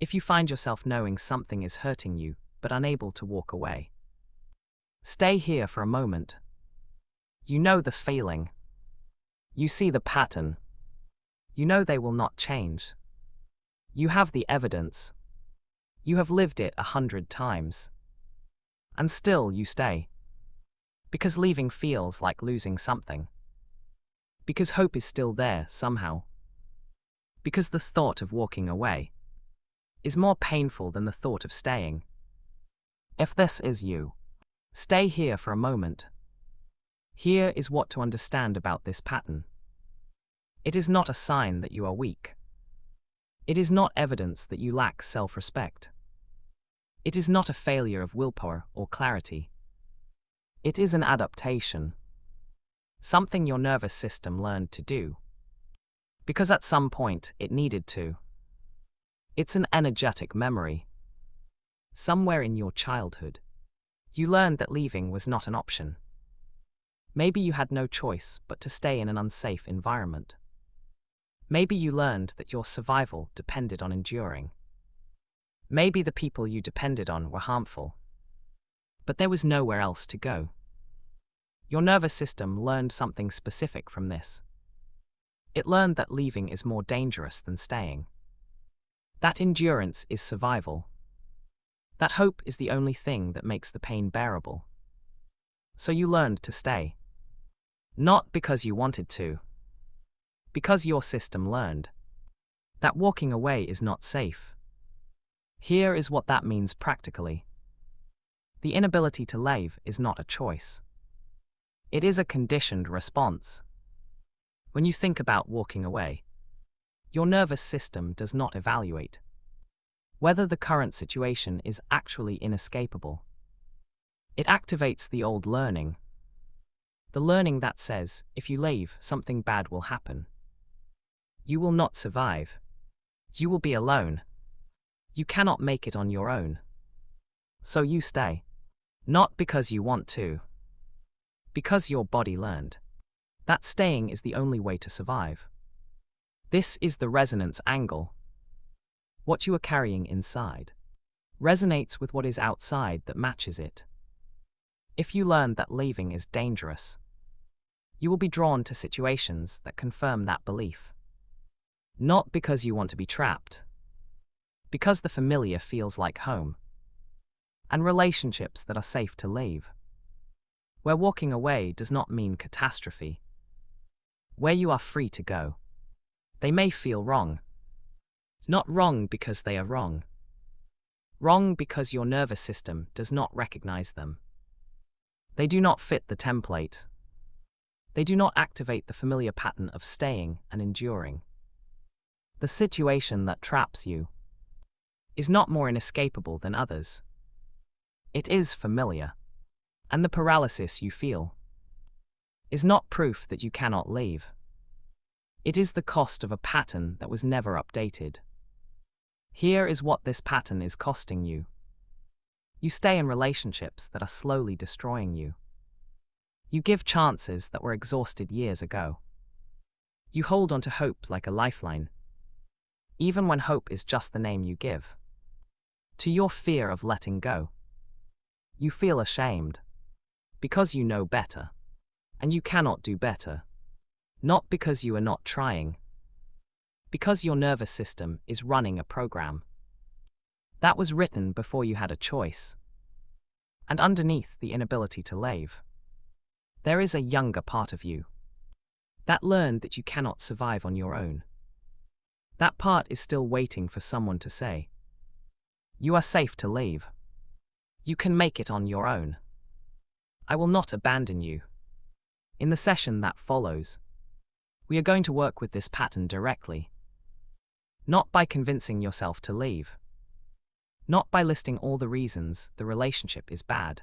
If you find yourself knowing something is hurting you, but unable to walk away, stay here for a moment. You know the feeling. You see the pattern. You know they will not change. You have the evidence. You have lived it 100 times. And still you stay. Because leaving feels like losing something. Because hope is still there somehow. Because the thought of walking away is more painful than the thought of staying. If this is you, stay here for a moment. Here is what to understand about this pattern. It is not a sign that you are weak. It is not evidence that you lack self-respect. It is not a failure of willpower or clarity. It is an adaptation. Something your nervous system learned to do. Because at some point it needed to. It's an energetic memory. Somewhere in your childhood, you learned that leaving was not an option. Maybe you had no choice but to stay in an unsafe environment. Maybe you learned that your survival depended on enduring. Maybe the people you depended on were harmful. But there was nowhere else to go. Your nervous system learned something specific from this. It learned that leaving is more dangerous than staying. That endurance is survival. That hope is the only thing that makes the pain bearable. So you learned to stay. Not because you wanted to. Because your system learned that walking away is not safe. Here is what that means practically. The inability to leave is not a choice. It is a conditioned response. When you think about walking away, your nervous system does not evaluate whether the current situation is actually inescapable. It activates the old learning. The learning that says, if you leave, something bad will happen. You will not survive. You will be alone. You cannot make it on your own. So you stay. Not because you want to. Because your body learned that staying is the only way to survive. This is the resonance angle. What you are carrying inside resonates with what is outside that matches it. If you learn that leaving is dangerous, you will be drawn to situations that confirm that belief. Not because you want to be trapped, because the familiar feels like home, and relationships that are safe to leave. Where walking away does not mean catastrophe. Where you are free to go. They may feel wrong. Not wrong because they are wrong. Wrong because your nervous system does not recognize them. They do not fit the template. They do not activate the familiar pattern of staying and enduring. The situation that traps you is not more inescapable than others. It is familiar. And the paralysis you feel is not proof that you cannot leave. It is the cost of a pattern that was never updated. Here is what this pattern is costing you. You stay in relationships that are slowly destroying you. You give chances that were exhausted years ago. You hold on to hope like a lifeline, even when hope is just the name you give to your fear of letting go. You feel ashamed because you know better, and you cannot do better. Not because you are not trying, because your nervous system is running a program that was written before you had a choice. And underneath the inability to leave, there is a younger part of you that learned that you cannot survive on your own. That part is still waiting for someone to say, you are safe to leave. You can make it on your own. I will not abandon you. In the session that follows, we are going to work with this pattern directly. Not by convincing yourself to leave. Not by listing all the reasons the relationship is bad.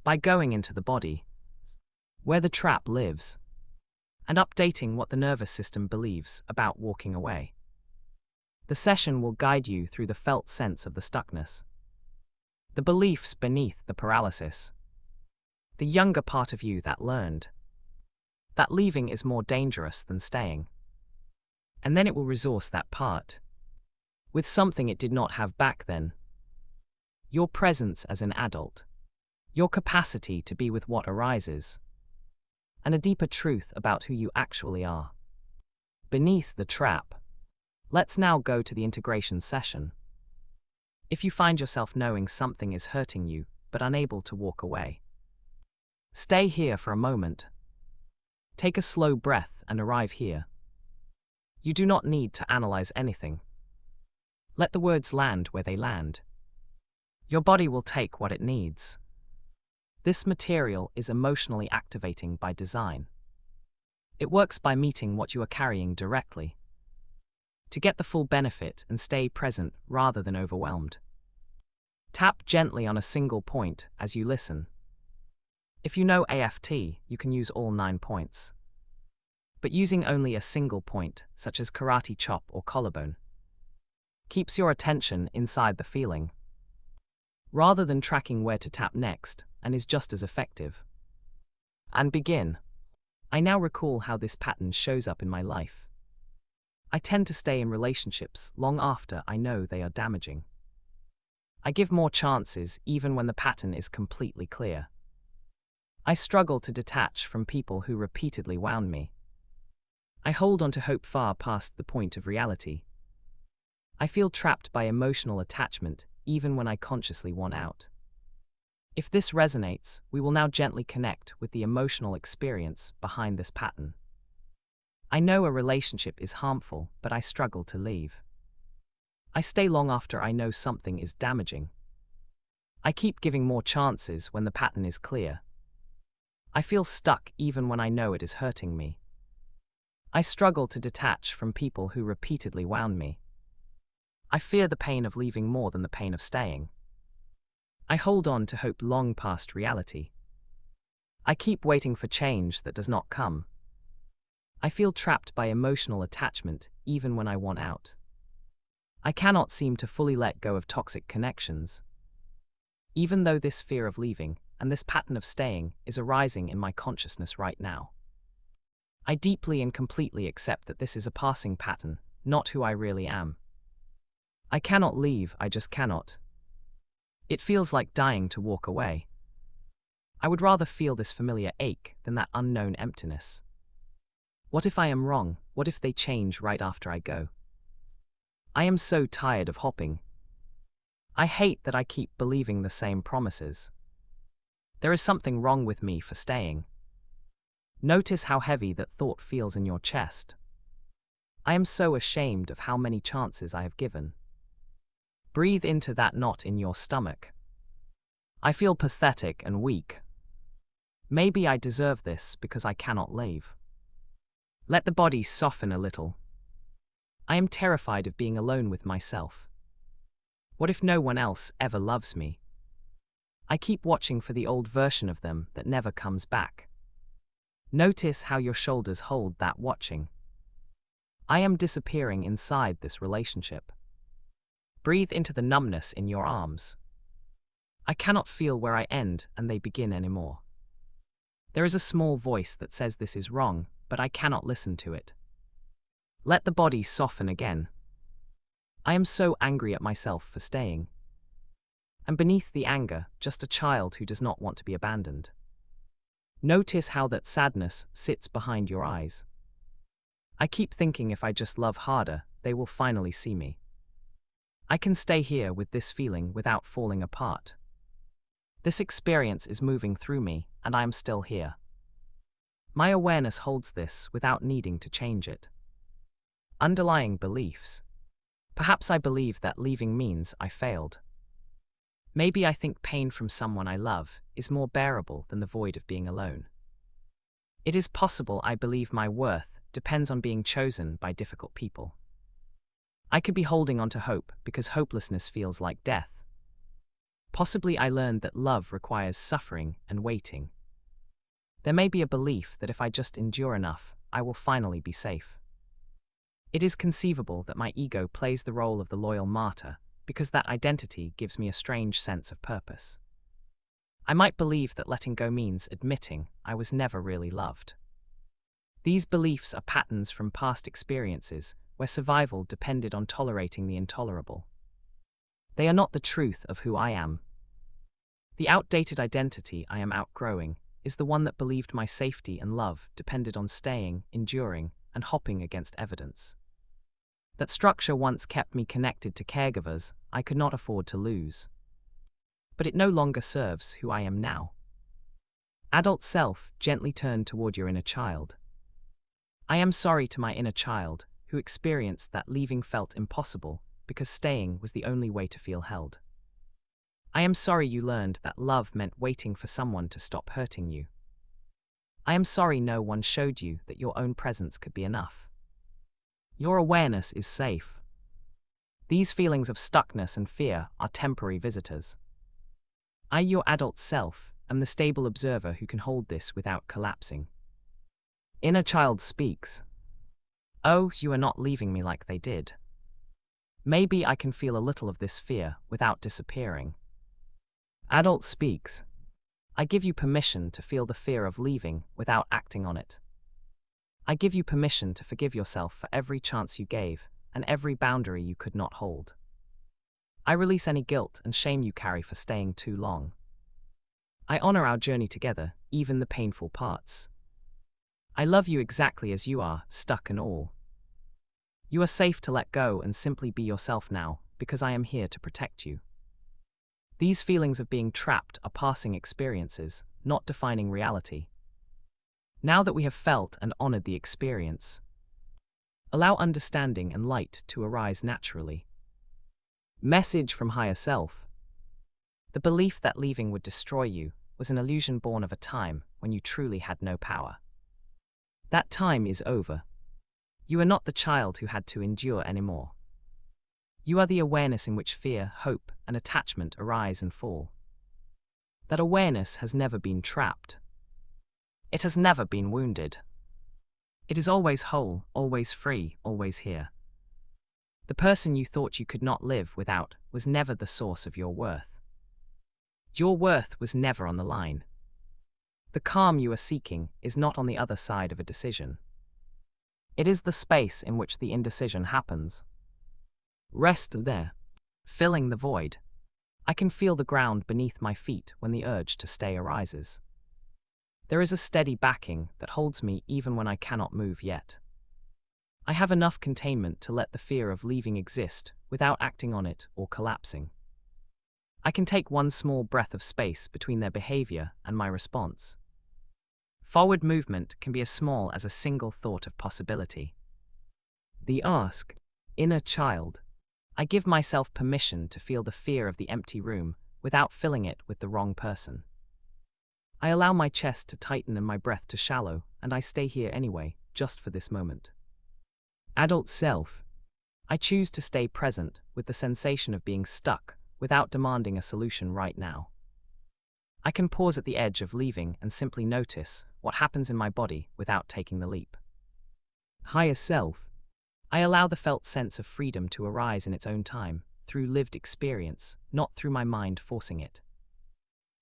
By going into the body, where the trap lives, and updating what the nervous system believes about walking away. The session will guide you through the felt sense of the stuckness, the beliefs beneath the paralysis, the younger part of you that learned that leaving is more dangerous than staying. And then it will resource that part with something it did not have back then. Your presence as an adult, your capacity to be with what arises, and a deeper truth about who you actually are. Beneath the trap. Let's now go to the integration session. If you find yourself knowing something is hurting you, but unable to walk away, stay here for a moment. Take a slow breath and arrive here. You do not need to analyze anything. Let the words land where they land. Your body will take what it needs. This material is emotionally activating by design. It works by meeting what you are carrying directly. To get the full benefit and stay present rather than overwhelmed, tap gently on a single point as you listen. If you know AFT, you can use all 9 points. But using only a single point, such as karate chop or collarbone, keeps your attention inside the feeling, rather than tracking where to tap next, and is just as effective. And begin. I now recall how this pattern shows up in my life. I tend to stay in relationships long after I know they are damaging. I give more chances even when the pattern is completely clear. I struggle to detach from people who repeatedly wound me. I hold on to hope far past the point of reality. I feel trapped by emotional attachment even when I consciously want out. If this resonates, we will now gently connect with the emotional experience behind this pattern. I know a relationship is harmful, but I struggle to leave. I stay long after I know something is damaging. I keep giving more chances when the pattern is clear. I feel stuck even when I know it is hurting me. I struggle to detach from people who repeatedly wound me. I fear the pain of leaving more than the pain of staying. I hold on to hope long past reality. I keep waiting for change that does not come. I feel trapped by emotional attachment even when I want out. I cannot seem to fully let go of toxic connections. Even though this fear of leaving and this pattern of staying is arising in my consciousness right now, I deeply and completely accept that this is a passing pattern, not who I really am. I cannot leave, I just cannot. It feels like dying to walk away. I would rather feel this familiar ache than that unknown emptiness. What if I am wrong? What if they change right after I go? I am so tired of hopping. I hate that I keep believing the same promises. There is something wrong with me for staying. Notice how heavy that thought feels in your chest. I am so ashamed of how many chances I have given. Breathe into that knot in your stomach. I feel pathetic and weak. Maybe I deserve this because I cannot leave. Let the body soften a little. I am terrified of being alone with myself. What if no one else ever loves me? I keep watching for the old version of them that never comes back. Notice how your shoulders hold that watching. I am disappearing inside this relationship. Breathe into the numbness in your arms. I cannot feel where I end and they begin anymore. There is a small voice that says this is wrong, but I cannot listen to it. Let the body soften again. I am so angry at myself for staying. And beneath the anger, just a child who does not want to be abandoned. Notice how that sadness sits behind your eyes. I keep thinking if I just love harder, they will finally see me. I can stay here with this feeling without falling apart. This experience is moving through me, and I am still here. My awareness holds this without needing to change it. Underlying beliefs. Perhaps I believe that leaving means I failed. Maybe I think pain from someone I love is more bearable than the void of being alone. It is possible I believe my worth depends on being chosen by difficult people. I could be holding on to hope because hopelessness feels like death. Possibly I learned that love requires suffering and waiting. There may be a belief that if I just endure enough, I will finally be safe. It is conceivable that my ego plays the role of the loyal martyr because that identity gives me a strange sense of purpose. I might believe that letting go means admitting I was never really loved. These beliefs are patterns from past experiences where survival depended on tolerating the intolerable. They are not the truth of who I am. The outdated identity I am outgrowing is the one that believed my safety and love depended on staying, enduring, and hopping against evidence. That structure once kept me connected to caregivers I could not afford to lose. But it no longer serves who I am now. Adult self, gently turn toward your inner child. I am sorry to my inner child, who experienced that leaving felt impossible because staying was the only way to feel held. I am sorry you learned that love meant waiting for someone to stop hurting you. I am sorry no one showed you that your own presence could be enough. Your awareness is safe. These feelings of stuckness and fear are temporary visitors. I, your adult self, am the stable observer who can hold this without collapsing. Inner child speaks. Oh, you are not leaving me like they did. Maybe I can feel a little of this fear without disappearing. Adult speaks. I give you permission to feel the fear of leaving without acting on it. I give you permission to forgive yourself for every chance you gave and every boundary you could not hold. I release any guilt and shame you carry for staying too long. I honor our journey together, even the painful parts. I love you exactly as you are, stuck and all. You are safe to let go and simply be yourself now, because I am here to protect you. These feelings of being trapped are passing experiences, not defining reality. Now that we have felt and honored the experience, allow understanding and light to arise naturally. Message from higher self. The belief that leaving would destroy you was an illusion born of a time when you truly had no power. That time is over. You are not the child who had to endure anymore. You are the awareness in which fear, hope, and attachment arise and fall. That awareness has never been trapped. It has never been wounded. It is always whole, always free, always here. The person you thought you could not live without was never the source of your worth. Your worth was never on the line. The calm you are seeking is not on the other side of a decision. It is the space in which the indecision happens. Rest there, filling the void. I can feel the ground beneath my feet when the urge to stay arises. There is a steady backing that holds me even when I cannot move yet. I have enough containment to let the fear of leaving exist without acting on it or collapsing. I can take one small breath of space between their behavior and my response. Forward movement can be as small as a single thought of possibility. The ask, inner child. I give myself permission to feel the fear of the empty room without filling it with the wrong person. I allow my chest to tighten and my breath to shallow, and I stay here anyway, just for this moment. Adult self. I choose to stay present with the sensation of being stuck without demanding a solution right now. I can pause at the edge of leaving and simply notice what happens in my body without taking the leap. Higher self. I allow the felt sense of freedom to arise in its own time, through lived experience, not through my mind forcing it.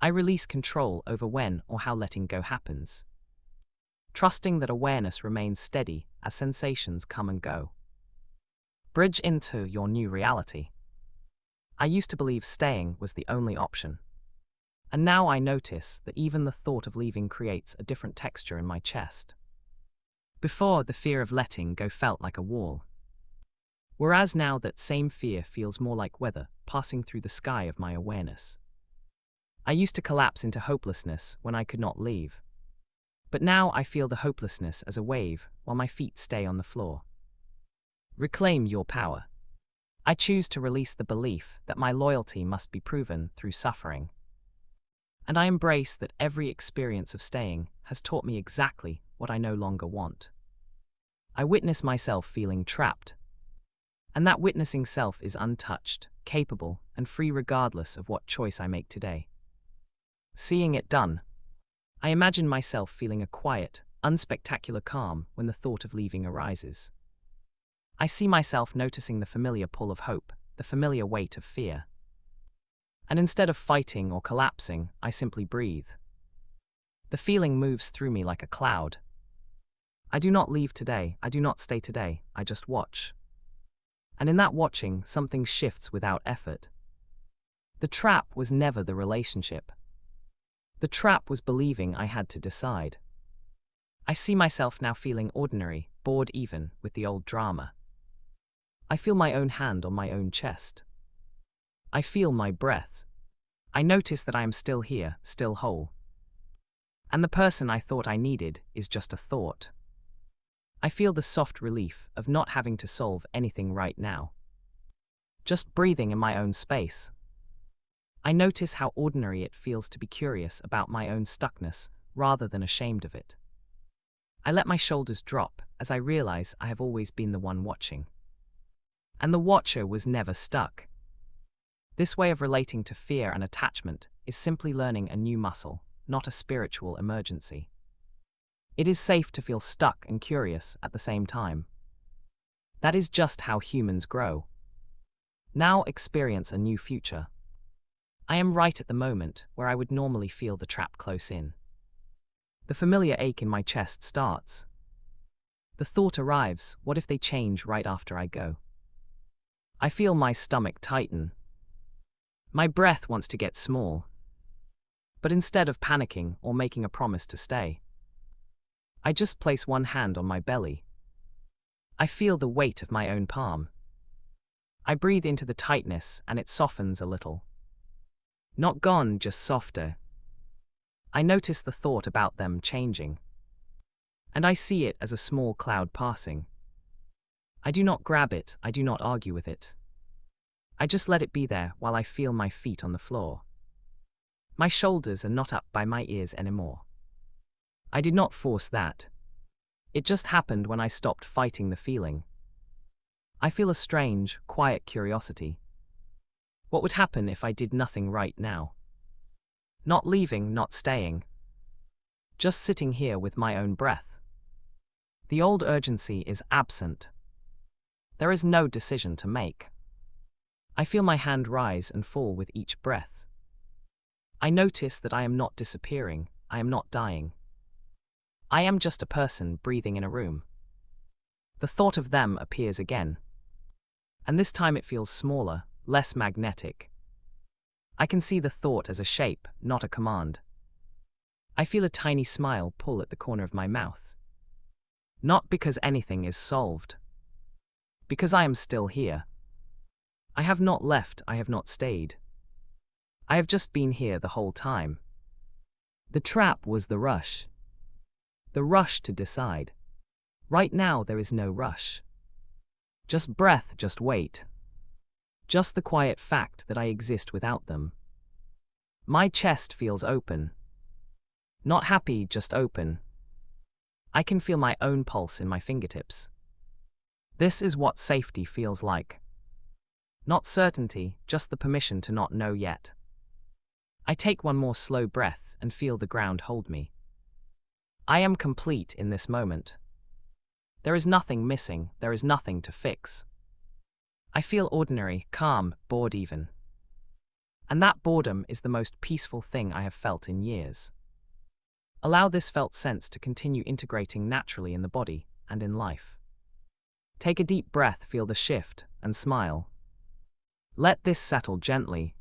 I release control over when or how letting go happens, trusting that awareness remains steady as sensations come and go. Bridge into your new reality. I used to believe staying was the only option. And now I notice that even the thought of leaving creates a different texture in my chest. Before, the fear of letting go felt like a wall. Whereas now that same fear feels more like weather passing through the sky of my awareness. I used to collapse into hopelessness when I could not leave. But now I feel the hopelessness as a wave while my feet stay on the floor. Reclaim your power. I choose to release the belief that my loyalty must be proven through suffering. And I embrace that every experience of staying has taught me exactly what I no longer want. I witness myself feeling trapped. And that witnessing self is untouched, capable, and free regardless of what choice I make today. Seeing it done, I imagine myself feeling a quiet, unspectacular calm when the thought of leaving arises. I see myself noticing the familiar pull of hope, the familiar weight of fear. And instead of fighting or collapsing, I simply breathe. The feeling moves through me like a cloud. I do not leave today, I do not stay today, I just watch. And in that watching, something shifts without effort. The trap was never the relationship. The trap was believing I had to decide. I see myself now feeling ordinary, bored even with the old drama. I feel my own hand on my own chest. I feel my breath. I notice that I am still here, still whole. And the person I thought I needed is just a thought. I feel the soft relief of not having to solve anything right now. Just breathing in my own space. I notice how ordinary it feels to be curious about my own stuckness rather than ashamed of it. I let my shoulders drop as I realize I have always been the one watching. And the watcher was never stuck. This way of relating to fear and attachment is simply learning a new muscle, not a spiritual emergency. It is safe to feel stuck and curious at the same time. That is just how humans grow. Now experience a new future. I am right at the moment where I would normally feel the trap close in. The familiar ache in my chest starts. The thought arrives, what if they change right after I go? I feel my stomach tighten. My breath wants to get small. But instead of panicking or making a promise to stay, I just place one hand on my belly. I feel the weight of my own palm. I breathe into the tightness and it softens a little. Not gone, just softer. I notice the thought about them changing. And I see it as a small cloud passing. I do not grab it, I do not argue with it. I just let it be there while I feel my feet on the floor. My shoulders are not up by my ears anymore. I did not force that. It just happened when I stopped fighting the feeling. I feel a strange, quiet curiosity. What would happen if I did nothing right now? Not leaving, not staying. Just sitting here with my own breath. The old urgency is absent. There is no decision to make. I feel my hand rise and fall with each breath. I notice that I am not disappearing, I am not dying. I am just a person breathing in a room. The thought of them appears again. And this time it feels smaller, less magnetic. I can see the thought as a shape, not a command. I feel a tiny smile pull at the corner of my mouth. Not because anything is solved. Because I am still here. I have not left, I have not stayed. I have just been here the whole time. The trap was the rush. The rush to decide. Right now there is no rush. Just breath, just wait. Just the quiet fact that I exist without them. My chest feels open. Not happy, just open. I can feel my own pulse in my fingertips. This is what safety feels like. Not certainty, just the permission to not know yet. I take one more slow breath and feel the ground hold me. I am complete in this moment. There is nothing missing, there is nothing to fix. I feel ordinary, calm, bored even. And that boredom is the most peaceful thing I have felt in years. Allow this felt sense to continue integrating naturally in the body and in life. Take a deep breath, feel the shift, and smile. Let this settle gently.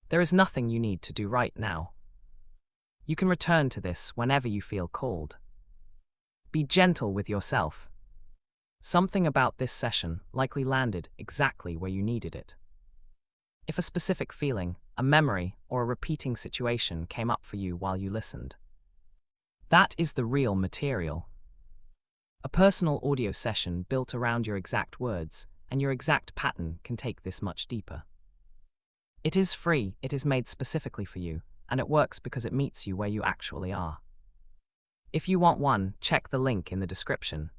There is nothing you need to do right now. You can return to this whenever you feel called. Be gentle with yourself. Something about this session likely landed exactly where you needed it. If a specific feeling, a memory, or a repeating situation came up for you while you listened, that is the real material. A personal audio session built around your exact words and your exact pattern can take this much deeper. It is free, it is made specifically for you, and it works because it meets you where you actually are. If you want one, check the link in the description.